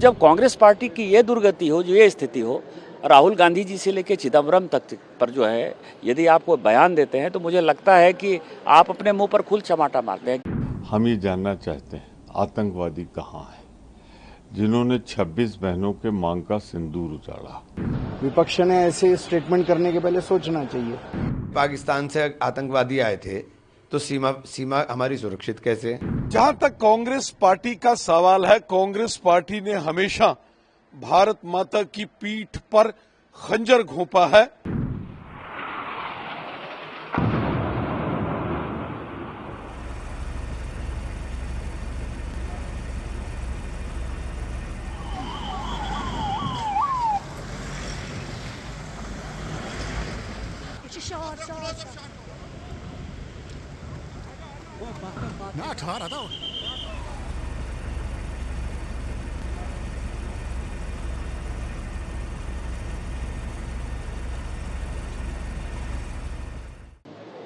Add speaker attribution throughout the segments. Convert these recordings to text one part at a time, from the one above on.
Speaker 1: जब कांग्रेस पार्टी की ये दुर्गति हो, जो ये स्थिति हो, राहुल गांधी जी से लेकर चिदम्बरम तक पर जो है, यदि आप कोई बयान देते हैं तो मुझे लगता है कि आप अपने मुंह पर खुल चमाटा मारते हैं।
Speaker 2: हम ये जानना चाहते हैं आतंकवादी कहाँ है जिन्होंने 26 बहनों के मांग का सिंदूर उजाड़ा।
Speaker 3: विपक्ष ने ऐसे स्टेटमेंट करने के पहले सोचना चाहिए।
Speaker 4: पाकिस्तान से आतंकवादी आए थे तो सीमा हमारी सुरक्षित कैसे?
Speaker 5: जहां तक कांग्रेस पार्टी का सवाल है, कांग्रेस पार्टी ने हमेशा भारत माता की पीठ पर खंजर घोंपा है।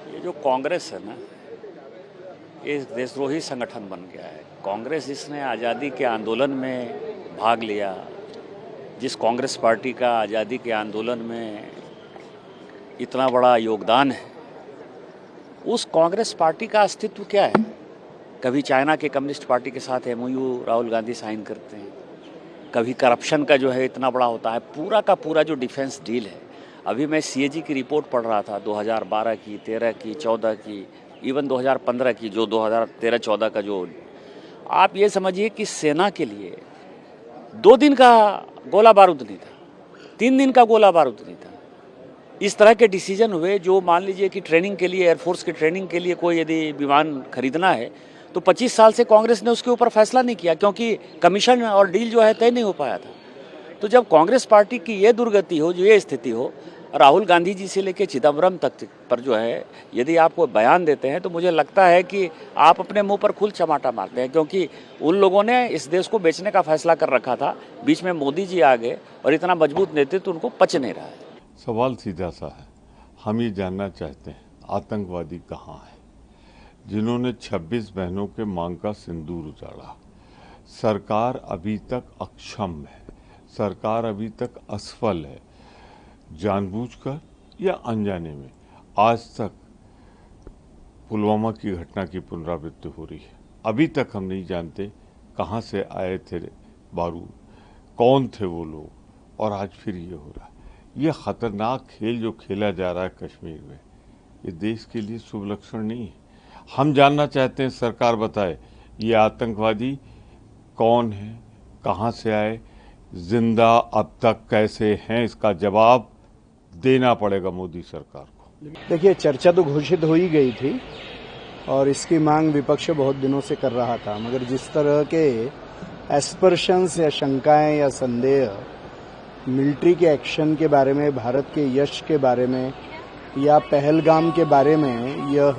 Speaker 1: ये जो कांग्रेस है ना, ये देशद्रोही संगठन बन गया है। कांग्रेस इसने आज़ादी के आंदोलन में भाग लिया। जिस कांग्रेस पार्टी का आज़ादी के आंदोलन में इतना बड़ा योगदान है, उस कांग्रेस पार्टी का अस्तित्व क्या है? कभी चाइना के कम्युनिस्ट पार्टी के साथ MOU राहुल गांधी साइन करते हैं, कभी करप्शन का जो है इतना बड़ा होता है। पूरा का पूरा जो डिफेंस डील है, अभी मैं CAG की रिपोर्ट पढ़ रहा था, 2012 की, 13 की, 14 की, इवन 2015 की, जो 2013-14 का जो, आप ये समझिए कि सेना के लिए 2 दिन का गोला बारूद नहीं था, 3 दिन का गोला बारूद नहीं था। इस तरह के डिसीजन हुए जो, मान लीजिए कि ट्रेनिंग के लिए, एयरफोर्स के ट्रेनिंग के लिए कोई यदि विमान खरीदना है तो 25 साल से कांग्रेस ने उसके ऊपर फैसला नहीं किया, क्योंकि कमीशन और डील जो है तय नहीं हो पाया था। तो जब कांग्रेस पार्टी की ये दुर्गति हो, जो ये स्थिति हो, राहुल गांधी जी से लेकर चिदम्बरम तक पर जो है, यदि आप कोई बयान देते हैं तो मुझे लगता है कि आप अपने मुंह पर खुल चमाटा मारते हैं, क्योंकि उन लोगों ने इस देश को बेचने का फैसला कर रखा था। बीच में मोदी जी आ गए और इतना मजबूत नेतृत्व उनको पच नहीं रहा है।
Speaker 2: सवाल सीधा सा है, हम ये जानना चाहते हैं आतंकवादी कहाँ है जिन्होंने 26 बहनों के मांग का सिंदूर उजाड़ा। सरकार अभी तक अक्षम है, सरकार अभी तक असफल है, जानबूझकर या अनजाने में। आज तक पुलवामा की घटना की पुनरावृत्ति हो रही है। अभी तक हम नहीं जानते कहाँ से आए थे बारूद, कौन थे वो लोग, और आज फिर ये हो रहा है। ये खतरनाक खेल जो खेला जा रहा है कश्मीर में, ये देश के लिए शुभ लक्षण नहीं है। हम जानना चाहते हैं, सरकार बताए ये आतंकवादी कौन है, कहाँ से आए, जिंदा अब तक कैसे हैं, इसका जवाब देना पड़ेगा मोदी सरकार को।
Speaker 3: देखिए, चर्चा तो घोषित हो ही गई थी और इसकी मांग विपक्ष बहुत दिनों से कर रहा था, मगर जिस तरह के एस्पर्शंस या शंकाएं या संदेह मिलिट्री के एक्शन के बारे में, भारत के यश के बारे में या पहलगाम के बारे में यह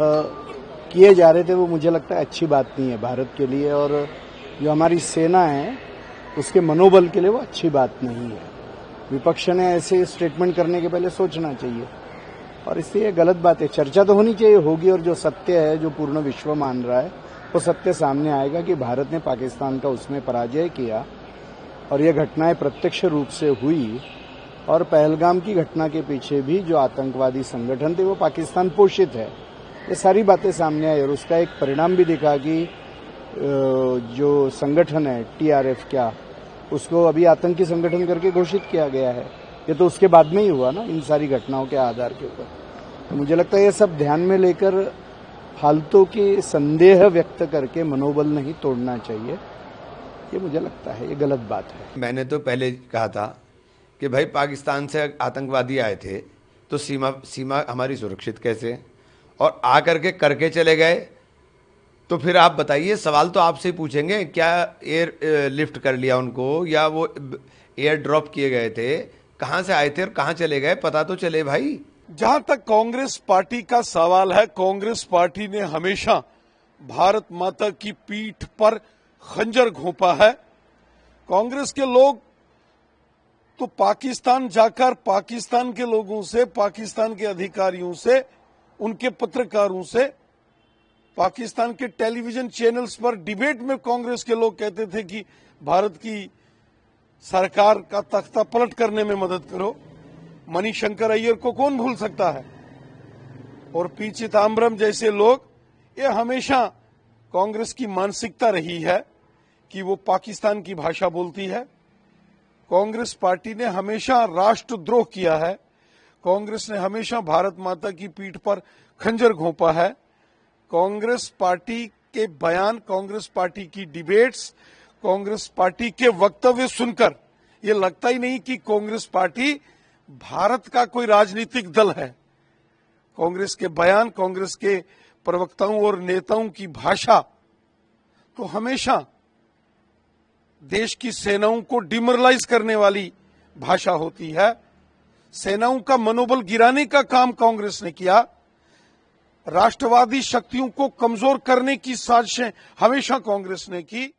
Speaker 3: किए जा रहे थे, वो मुझे लगता है अच्छी बात नहीं है भारत के लिए, और जो हमारी सेना है उसके मनोबल के लिए वो अच्छी बात नहीं है। विपक्ष ने ऐसे स्टेटमेंट करने के पहले सोचना चाहिए, और इसलिए ये गलत बात है। चर्चा तो होनी चाहिए, होगी, और जो सत्य है, जो पूर्ण विश्व मान रहा है, वो सत्य सामने आएगा कि भारत ने पाकिस्तान का उसमें पराजय किया और ये घटनाएं प्रत्यक्ष रूप से हुई। और पहलगाम की घटना के पीछे भी जो आतंकवादी संगठन थे वो पाकिस्तान पोषित है। ये सारी बातें सामने आई और उसका एक परिणाम भी दिखा कि जो संगठन है TRF, क्या उसको अभी आतंकी संगठन करके घोषित किया गया है। ये तो उसके बाद में ही हुआ ना, इन सारी घटनाओं के आधार के ऊपर। तो मुझे लगता है ये सब ध्यान में लेकर फालतू की संदेह व्यक्त करके मनोबल नहीं तोड़ना चाहिए। ये मुझे लगता है ये गलत बात है।
Speaker 4: मैंने तो पहले कहा था कि भाई पाकिस्तान से आतंकवादी आए थे तो सीमा हमारी सुरक्षित कैसे, और आकर के करके चले गए। तो फिर आप बताइए, सवाल तो आपसे ही पूछेंगे, क्या एयर लिफ्ट कर लिया उनको, या वो एयर ड्रॉप किए गए थे, कहाँ से आए थे और कहाँ चले गए, पता तो चले भाई।
Speaker 5: जहां तक कांग्रेस पार्टी का सवाल है, कांग्रेस पार्टी ने हमेशा भारत माता की पीठ पर खंजर घोंपा है। कांग्रेस के लोग तो पाकिस्तान जाकर पाकिस्तान के लोगों से, पाकिस्तान के अधिकारियों से, उनके पत्रकारों से, पाकिस्तान के टेलीविजन चैनल्स पर डिबेट में कांग्रेस के लोग कहते थे कि भारत की सरकार का तख्ता पलट करने में मदद करो। मणिशंकर अय्यर को कौन भूल सकता है? और पी चिदंबरम जैसे लोग, ये हमेशा कांग्रेस की मानसिकता रही है कि वो पाकिस्तान की भाषा बोलती है। कांग्रेस पार्टी ने हमेशा राष्ट्रद्रोह किया है। कांग्रेस ने हमेशा भारत माता की पीठ पर खंजर घोंपा है। कांग्रेस पार्टी के बयान, कांग्रेस पार्टी की डिबेट्स, कांग्रेस पार्टी के वक्तव्य सुनकर ये लगता ही नहीं कि कांग्रेस पार्टी भारत का कोई राजनीतिक दल है। कांग्रेस के बयान, कांग्रेस के प्रवक्ताओं और नेताओं की भाषा तो हमेशा देश की सेनाओं को डिमोरलाइज करने वाली भाषा होती है। सेनाओं का मनोबल गिराने का काम कांग्रेस ने किया। राष्ट्रवादी शक्तियों को कमजोर करने की साजिशें हमेशा कांग्रेस ने की।